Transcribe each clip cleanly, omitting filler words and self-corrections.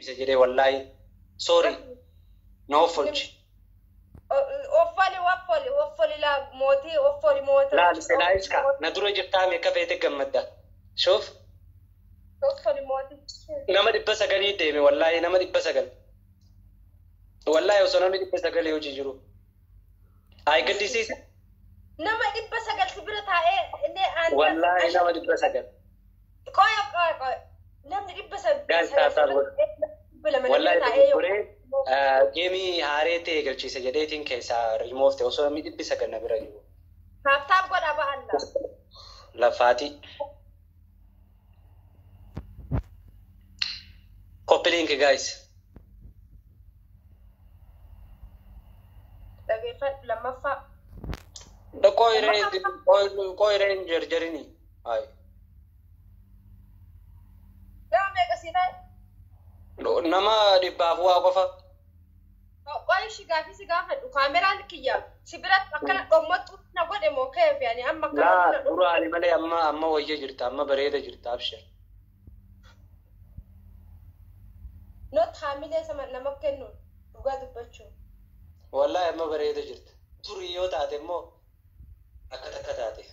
سجدي والله sorry no فوج وفلي لا موتي وفلي موت لا لا إسكا ندرو جبتها كفيت جمدة شوف وفلي موتي نما دي بس أقولي ديمي والله نما دي بس أقول والله وصلنا دي بس أقول يوجي جرو هاي قد يسيس نما دي بس أقول سبرتها إيه إني أنا والله نما دي بس أقول كوي نما دي بس والله جيمي هاريتي قال شيء سجدتين كيسا ريموف توصل ميد بس أقول نبرة هفتاب قد أبا الله لا فاتي copy link guys لما فا ده كويرين جرجريني هاي لا ميجا سيدا نما دبافوا قفا قاي شغافي سغافه كاميرا لكيا سبرت اكل قمت نغد مو كيف يعني اما لا دورا علي ملي اما وجه جرتا اما بريده جرتا ابشر نوت حامله سما لما كنو وغاد بچو والله اما بريده جرتا توريو تاتي مو اكتكتاتي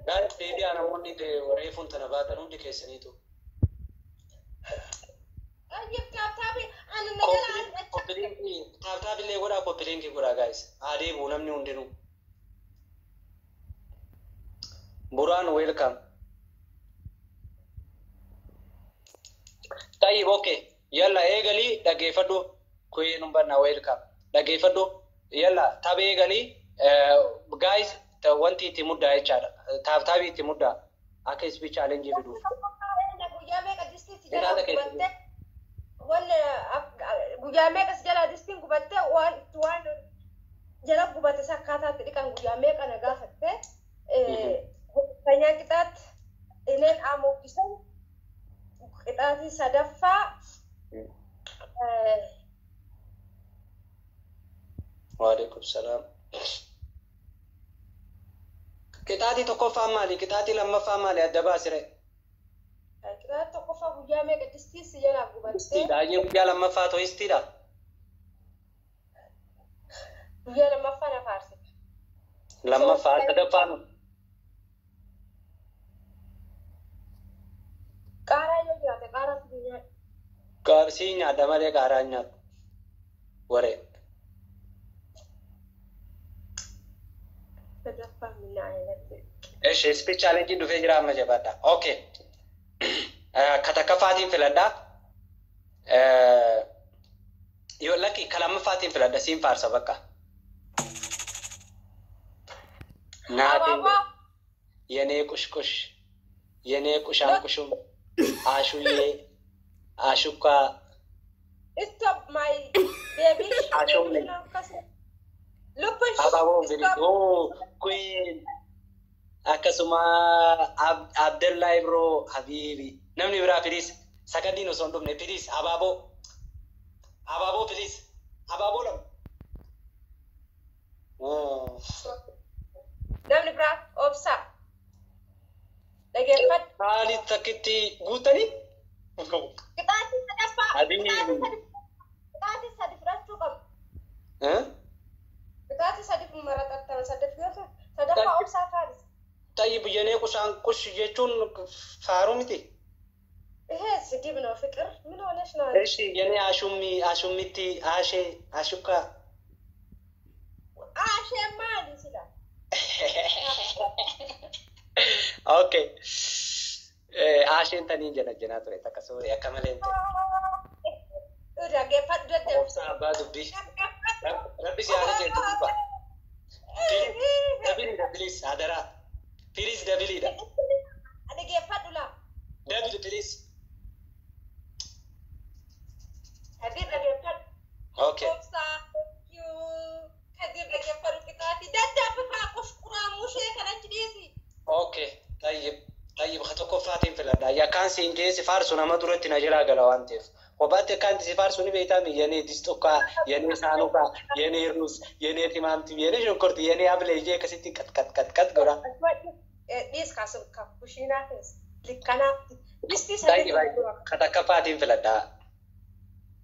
قال بيبي انا موني دي وريفون تنباتا نودي كيسنيتو اجيب تابي انا نجلا تابي اللي غدا كوبلينكي غدا جايز ادي بونمني وندنو بران ويلكم طيب اوكي يلا ايغلي دغيفدو كوي نمبر نا ويلكم دغيفدو يلا تابي ايغلي جايز wanti itti muddaa jechaadha. Taabtaabii itti muddaa akka ispi challenge fiduuf. Guyyaa meeqa distii jala gubattee guyyaa meeqa jala distiin gubattee waan jala gubate sakkaataatti dhiqan guyyaa meeqa na gaafattee fayyaa qixaatti ineen aamookisan qixaatii sadaffaa waalaikum salaam. Kitaati tokkoffaa maali? Kitaati lammaffaa maali? Adda baasire. Kitaati tokkoffaa guyyaa meeqa distii si jala gubattee? Istiidha. Guyyaa lammaffaa too istiidha. Guyyaa lammaffaa na faarsite. Lammaffaa sadaffaa nu. Qaaraa yoo jiraate qaaraa si nyaadha. Qaarsii nyaadha malee qaaraa nyaadha. Waree. ايش سبيتش challenge دفع جرا ما جبادة اوكي كتاكا فاتين في لدا يقول لك كلام فاتين في لدا سين فارسة بقى نادي يني كش يني كشان كشوم عاشوية عاشوكا stop my baby عاشومي أبغى فيديو كوين أكسما عبدالله برو حبيبي نمني برا فيريس سكدي نصندوق نفيريس أبابو فيريس أبابو لم نمني برا أوبسا لكن فت هالي تكتي قوتني كتاتي سدفا كتاتي سدفا شو كم كتاتي سدفا مرات أكتر سدفا أوبسا فارس طيب يني كشان كش يجون فارومتي إيه سديبنا فكر منو ليش نار إيش يعني عشومتي عشوكا مالي سلا أوكي عشان تاني جنا ترى تكسور يا كمالين رجع فات جد سابادو بي ربي سيارة جد بقى دبلي بليز هذا بليز دبلي ده أنا جاي فات ولا دبلي بليز هذه رجع فات أوكي هذه رجع فات كتاتي ده بقى كشكورا مش كنا تديسي اوكي طيب خطوكو فاتين في الأدا يا كان سينجي سفارسونا ما دورت نجلا غلاوانتيف وبعد كان سفارسوني بيتامي يعني ديستوكا يعني سانوكا يعني روس يعني تيمامتي يعني شنكرتي يعني أبليجي كسيتي كت غورا ديس كاسم كابوشينا كيس لكنا ديستي طيب سنة كتكفاتين فلدا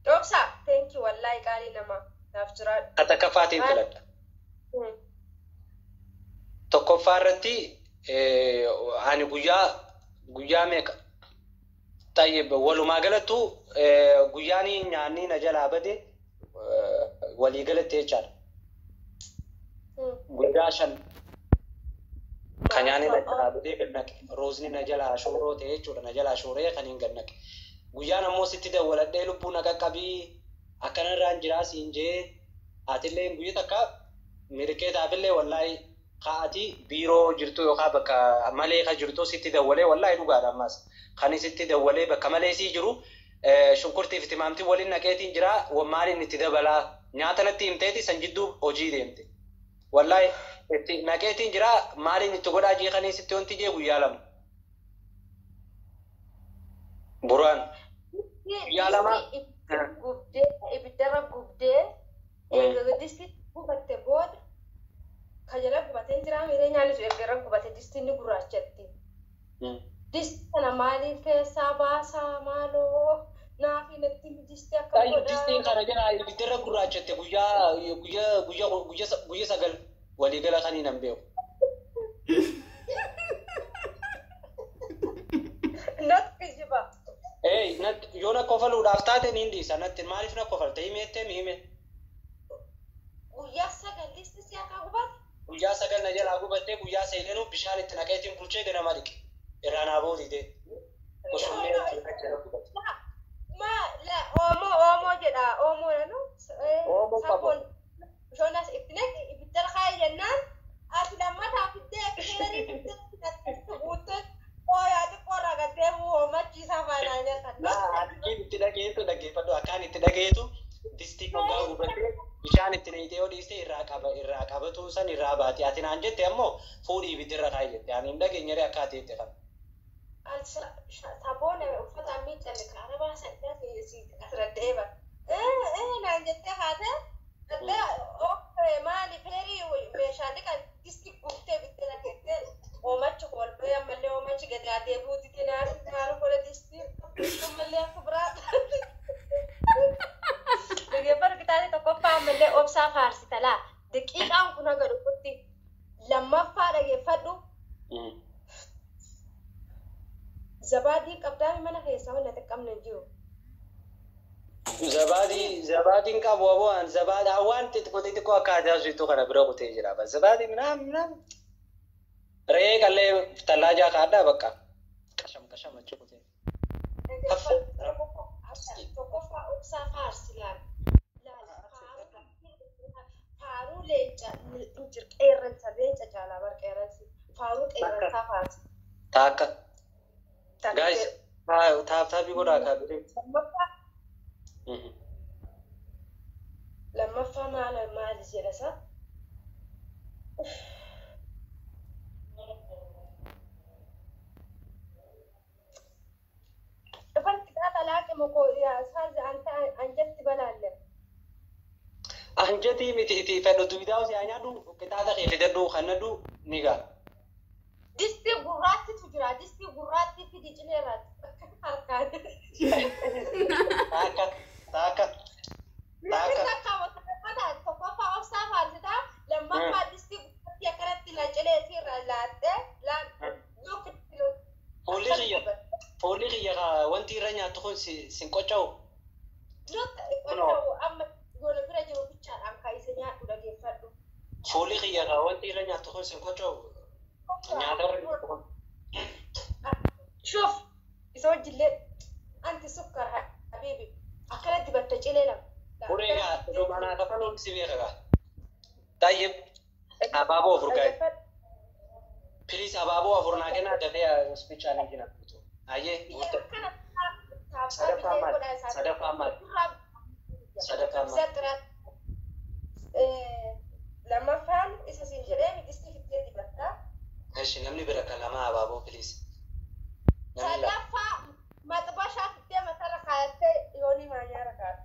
دوبسا thank you والله قالي لما نفترض كتكفاتين فلدا تكفارتي ani guyyaa meeqa طيب ولما قالتو guyyaani nyaanni na jalaa bade walii galattee jechaadha guyyaa 5 kan nyaanni na jalaa badee gannaqe roosni na jalaa shooroo ta'e jechuudha na jalaa shooree kan hin gannaqe guyyaan ammoo sitti dawwaladhee lubbuu na qaqqabii akkanarraan jiraa siin jee atillee guyyaa takka mirkeetaafillee wallaahi kaati biiroo jirtu yookaan bakka malee ka jirtu sitti dawwalee wallaahi dhugaadha ammas kan sitti dawwalee bakka malee sii jiru shunkurtiif timaamtii waliin naqeetiin jira maaliin itti dabalaa nyaata natti himteeti san jidduu hojii deemte wallaahi itti naqeetiin jira maaliin itti godhaa jeeqanii sitti wanti jee guyyaa lama buraan guyyaa lama gubdee ibiddarra gubdee disti gubatte booda kajala gubatee jira miree nyaanni su ergarra gubate distinni gurraachatti disti kana maaliin keessaa baasaa maaloo naafi natti disti akka godhaa distiin kana jala ibiddarra gurraachatte guyyaa sagal walii gala kanii nan beeku not kijiba yoo na kofaluudhaaf taate niin dhiisa natti maaliif na kofalte himeettee mi hime guyyaa sagal disti si akka gubate guyyaa sagal na jalaa gubattee guyyaa seenenu bishaan itti naqeetiin bulchee ganama dhiqe irraa naa boolidee osumnee ma la omo jedha omo nanu sabon jonas itti naqi ibiddara kaayee jennaan ati lammataa fiddee keerii fiddee guutte ooyaati qorra gattee oomachiisaa faanaa nyaatan itti dhageetu dhaggeeffadhu akkaan itti dhageetu distii gogaa gubattee bishaan itti neeyitee yoo dhiiste irraa qabatu san irraa baate ati naan jette ammoo fuudhii ibiddirra kaayee jette ani hin dhageenyaree akka ati jette kan saboon uffata miidhame kaara baasan si asirratti eeba naan jettee haate maali feerii meeshaa dhiqan disti guuttee bittee dhageettee oomachi kolbee ammallee oomachi gadaatee buutite naan godhe disti ammallee akka biraata dhaggeeffadhu kitaabni tokkoffaa ammallee obsaa faarsitalaa daqiiqaan kun haga dhufutti lammaffaa dhaggeeffadhu zabaadii qabdaami mana keessaa wanna xiqqamne jiru zabaadiin qabu waan zabaada waan xixiqqoo akkaataa suituu kana bira kutee jira ba zabaadii minam ree qallee tallaajaa kaaddaa bakka qasham achi kutee tokkoffaa obsaa faarsilaan faaruu leenca qeerransa leenca caalaa bar qeerransi faaruu qeerransaa faarsi taakka guys taabii godhaa kaabiree lammaffaa maali jedhasa dhufanti qaata laaqe moko saazi anta anjatti balaalle anjati miti fedhu duwidaa si anyaadhu qixaata kee fidadhu kannadhu ni gaa disti gurraattitu jira disti gurraatti fidi cineeraati harkaan taakka tokkoffaa obsaa faarsitaa lammaffaa disti gurraatti akkanatti la cileetii irraa laattee foolii kiyya wanti irra nyaattu kun sin qocca'u amma goona bira jiru bichaadhaan kaa'ise nyaadhu dhaggeeffadhu foolii kiyya wanti irra nyaattu kun sin qocca'u شوف يسوي جلد أنت سكر حبيبي أكلت بتجيلي لك وريها لو أنا كفلون سبيرة طيب أبابو أفرقاي بليز أبابو أفرنا كنا دفيا سبيشالي كنا أيه صدق لما فهم إذا سنجري بديستي في الدنيا بتا إيش نمني بركة لما أبابو بليز صدفة ما تبغى تدي مثلا خالتي يوني ما يركض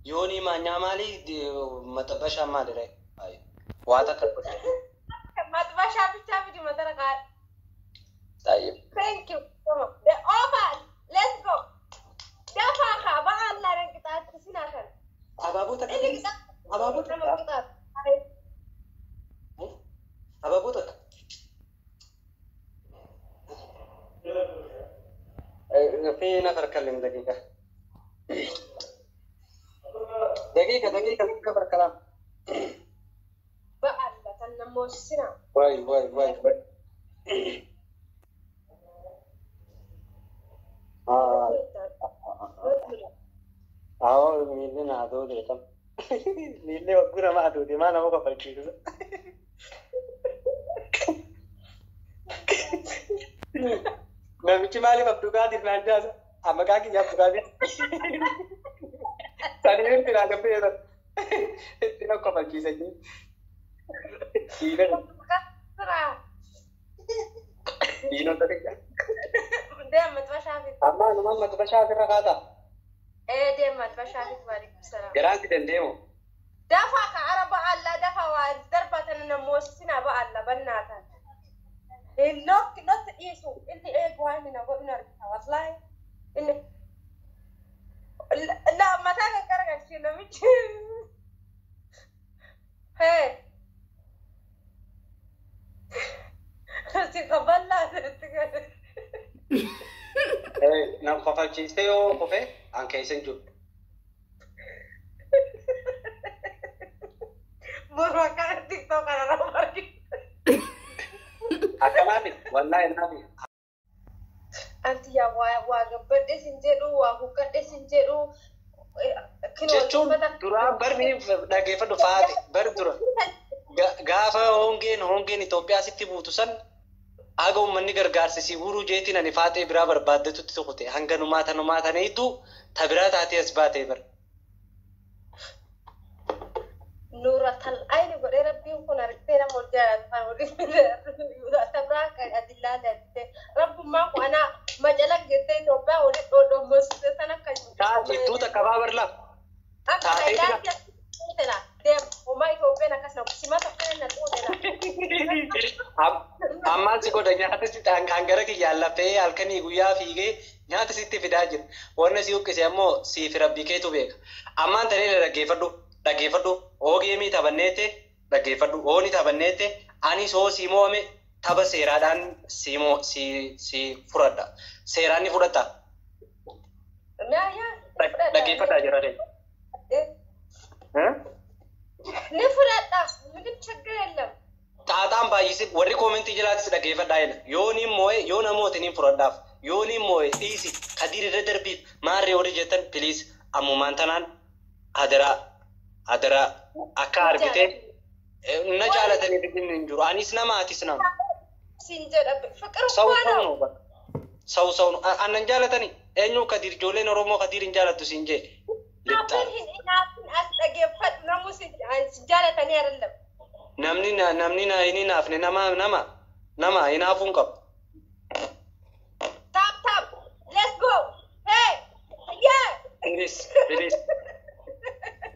يوني ما نعمالي ما تبغى شام ما دري أي وادا كربت ما تبغى شافي مثلا خال في نفر كلم دقيقة دقيقة كبر كلام بقى تنمو السنة واي ميلنا هذول كم ميلنا وقنا ما هذول ما أنا مو كفاية namichi maaliif abdugaatiif naan jaasa amma kaaki abdugaati sanii itti naa gabbee itti na kofalchiisanii diinota dhiqa deemat bashaafit amma numa ammatu bashaaf irra kaata deemat bashaafit waalaikum salaam garaanti dandeemu dafa ka araba alla dafa waa darbatan namoosina ba alla bannaatan not isu inni eegu hani na godina wallahi inni la mata ka karga shi na michi he si qaballa na kofalchiiste yoo kofe an keeysan jiru burwa kan tiktok kana ramarki akkanaati wallahi naani anti ya waa gabbadhe sin jedhu waa huqqadhe sin jedhu jechuun duraa barni dhageeffadhu faate bar dura gaafa hongeen Itoophiyaa sitti buutu san aga uummanni gargaarsisii uruu jeetiin ani faatee biraa barbaaddetutti tuqute hanga numaa taneetu ta biraa taatee as baatee bar nuratal ayni godhe rabbiin kun argiteera moljaat fa'aa tabraa kan adillaa datte rabbummaa ku ana majala gette Itoophiyaa wali dhodhommoosite sana kan taati tuuta kabaa barla taatee tela dem oma Itoophiyaa akkasuma simata kana tuutela ammaan si godha nyaata si hangara kiyyaa lafee halkanii guyyaa fiigee nyaata sitti fidaa jira wanna si uqqise ammoo siif rabbii keetu beeka ammaan tanee dhaggeeffadhu oogeemii taphanneete dhaggeeffadhu ooni taphanneete ani soo si moome tapha seeraadhaan si fudhadha seeraan ni fudhata dhaggeeffadhaa jira ni fudhadha ምንም ችግር የለም Taataan baay'isee warri koomentii jalaatis dhaggeeffadhaa jira yoo namoota ni fudhadhaaf yoo ni moo'e dhiisi kadiir irra darbiif maarree warri jettan piliis ammumaan tanaan hadaraa akka argite na jaalatanii dhibinni hin jiru anis nama atis nama siin jedha fiqir sau annan jaalatanii eenyu kadiir ijoolleen Oromoo kadiir hin jaalattu siin jee naafin as dhaggeeffadhu namu si jaalatanii arallam namni hin naafne nama hinaafuun qabu tap let's go hey yeah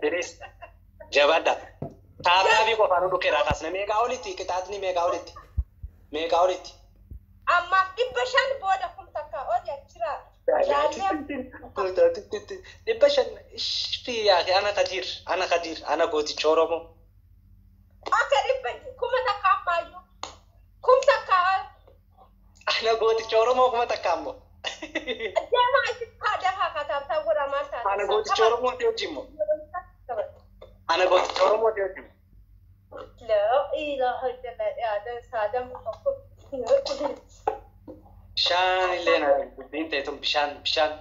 Bilis jabadha taataafi qofaan dhukeera akkasna meeqaa olitti qixaatni meeqaa olitti ammaaf 500 booda kun takka oli achira 500 ishfiyaati ana kadir ana gooticha Oromoo akka 100 kuma takka ammayyuu kum takka ana gooticha Oromoo kuma takka ammoo Jama isi kada haka ta gura mata ana gooticha Oromoo ta'e jimmo ana gooticha Oromoo ta'e jimmo la ilaha illallah ya dan sadam ko bishaan illee na dubbiin ta'e tun bishaan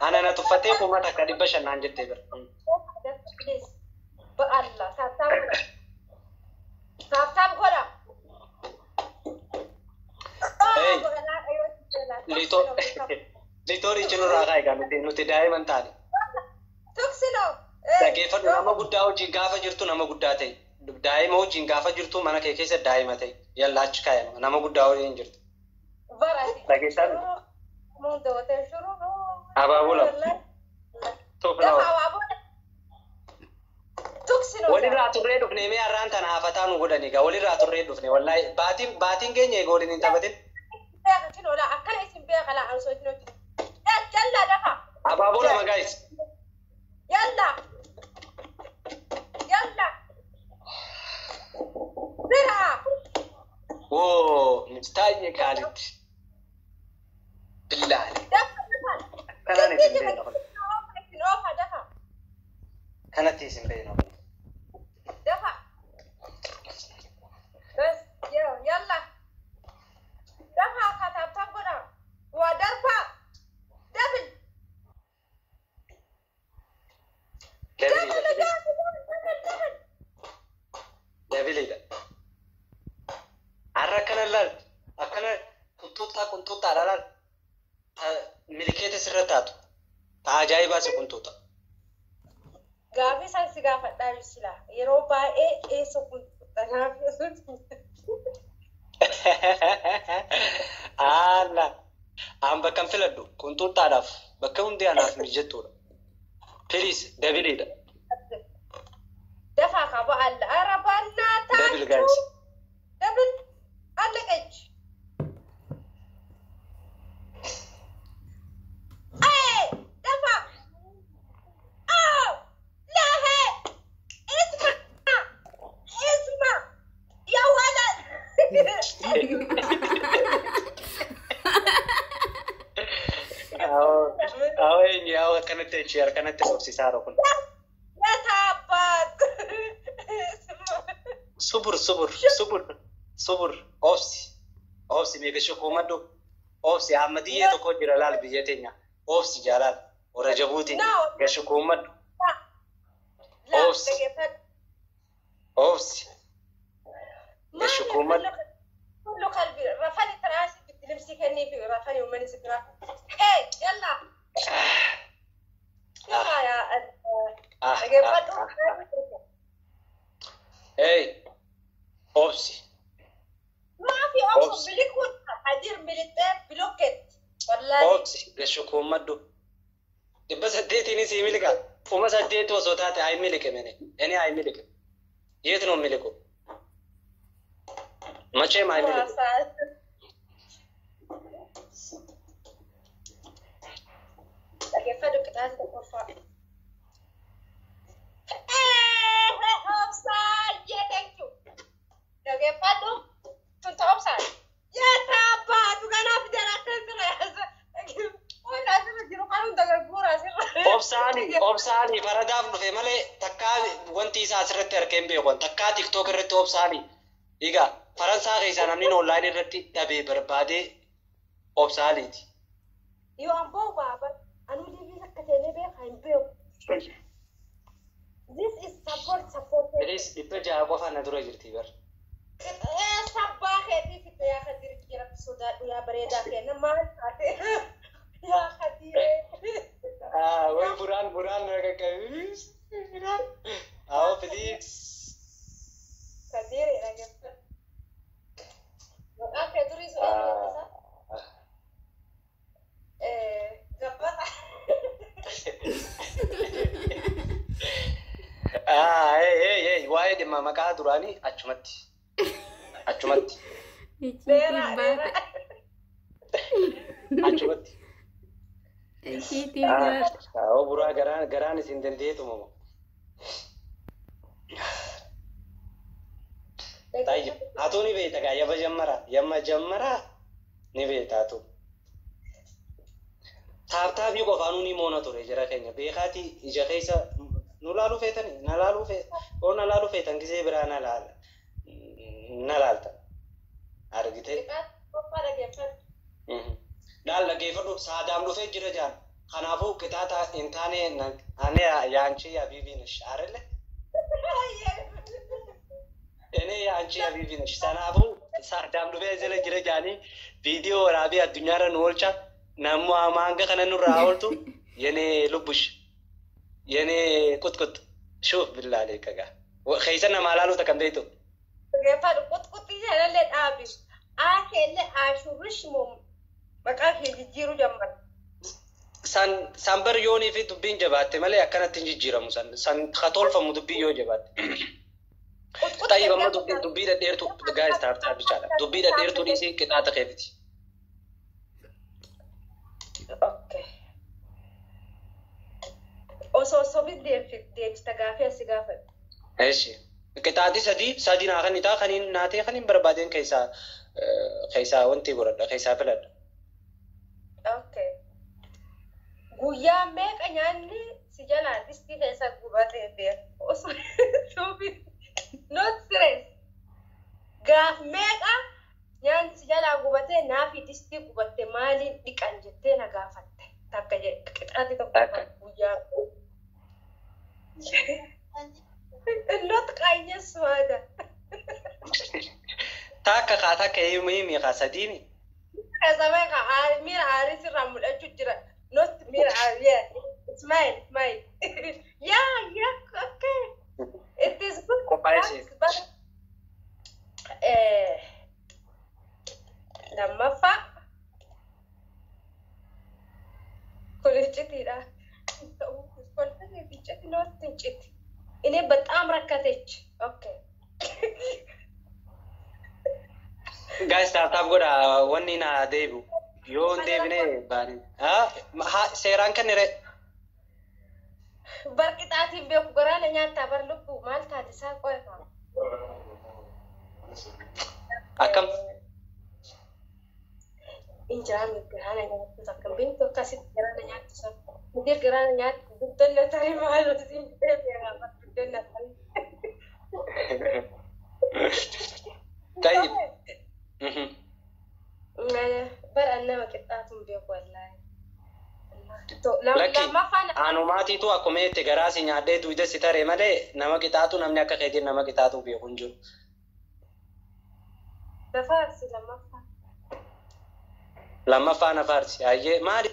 ana na tuffatee kuma takka 500 naan jettee bira ba Allah tap gora Litori jinurraa kaa'igaa nuti daa'iman taane. Tuksino. Dhaggeeffadhu nama guddaa wajjin gaafa jirtu nama guddaa ta'e. Daa'ima wajjin gaafa jirtu mana kee keessa daa'ima ta'e. Yalla achi kaa'ima nama guddaa wajjin jirtu. Dhaggeeffadhu. Abaabula. Tuksino. Walirraa turree dhufne mee har'aan tana hafataa nu godhani egaa walirraa turree dhufne wallaahi baatiin keenya egaa waliin hin taphatin. Kinola akkana isin beeka la an soojino yalla dafa abaabula guys yalla bira woo mustaaje kaalit billahi كانت تنبين كانت تنبين دفع بس يلا دفع كتاب تبغى ودفع دبل دبل عركنا اللال أكنا كنتو على ملكية سرتاتو عجائب سكنتوتا غافي سانسي غافا دايسلا يروبا اي سكنتوتا غافي Allah am bakkan filadhu kuntu taadhaaf bakka hundi anaaf mijattudha please dabiliidha دفع قبا العربنا dabil guys دبل علقج اي دفع لا هي اسمع يا ولد أو كانت تشير كانت تفوسي سارو يا تابات صبر أوفسي بيك شو كومادو أوفسي أحمدية تو كوجي رلال بيجتينيا أوفسي جلال ورجبوتي كشو كومادو أوفسي كشو كومادو كل قلبي رفعني تراسي بتلمسي كني في رفعني ومن سكرا ايه يلا يا اي اوبسي ما في اوبسي بليكون حدير ملتين بلوكت والله اوبسي لشكو مدو بس اديتني سي ملكا وما سديت وصوتات اي ملك مني انا اي ملك يتنو ملكو ما شيء ما ملك كيف هذا كده تكفى اوبسايد يا ثانك يو كيف هذا كنت اوبسايد يا تابا تغنى في دراسة وانا لازم اجيب قانون دغبورا اوبساني فراداف في ملي تكا وانتي ساسرت اركم بيكون تكا تيك توك رت اوبساني ايغا فرنسا غيسا نمني اونلاين رتي دبي بربادي اوبساني يو ام بابا انا دي سكتني بي خاين بيو this is support please اتجا وفا ندرو جرتي بر صباح هدي في يا خدير كيرا سودا يا بريدا كنا ما يا خدير وين بران كايس او بليز خدير يا جماعه وقال كدوري سؤال قبطة اي وايد ما مكا دراني اچمتي ديرا اچمتي Iti berat. او برا غران سندنديتو ماما طيب اتوني بيتك يما جمرا نبيتاتو تابتاب يو قانوني مونا توري جرا كينيا بيخاتي اجا كيسا نلالو فيتن كيسي برانا نلالتا ارغيتي دال لگيفدو سادام لو في جرا جان خنافو كتاتا انتاني انا يانشي يا بيبي نش ارله اني يانشي يا بيبي نش سنافو سادام لو في جرا جاني فيديو رابي الدنيا را نولچا نمو امانغا خنن راولتو يني لبش يني كت شوف بالله عليك كا خيسنا مالالو تكنديتو غفار كت يالا لي ابي اكل اشورش موم بقى في جيرو جمر سامبر يوني في دبين جبات مالي اكنت جيرم سان خطول فم دبي يو جبات طيب ما دبي ده ديرتو جايز تاع بيشالا دبي ده ديرتو دي سي كتا خيفتي اوكي اوسو صبي دير تغافي سغافه ايش كتادي سدي ناخن نتا خنين ناتي خنين بربادين كيسا وانتي ورد كيسا بلد اوكي guyyaa meeqa nyaanni si jalaa distii keessa gubatee beeku osoo suufi not stress gaaf meeqa nyaanni si jalaa gubatee naafi distii gubatte maaliin dhiqan jettee na gaafatte takka qixaati tokko guyyaa not qayyes waada takka takka himi qasadini kasaba ka mira aris ramudhachu jira not mira yeah smile yeah okay it is good but lammafa kulichitira kolfane bichati not tinchiti ini በጣም ረከተች okay guys tap goda wonni na debu yo debne bani seran kanire barqitaati beeku garana nyaata bar lubbu maal taatisa qoy fa akam injaan garana nyaata takam bintu kasit garana nyaata sa dir garana nyaata dudalla tari maal tin beega dudalla tari طيب بر أنا ما كنت أتم بيك والله لكن أنا ما تيتو أكمل تجارسي نادي تويدا ستارة ماله نما كتاتو نمني أكا خدير نما كتاتو بيخونجو نفارسي لما فا نفارسي أيه ما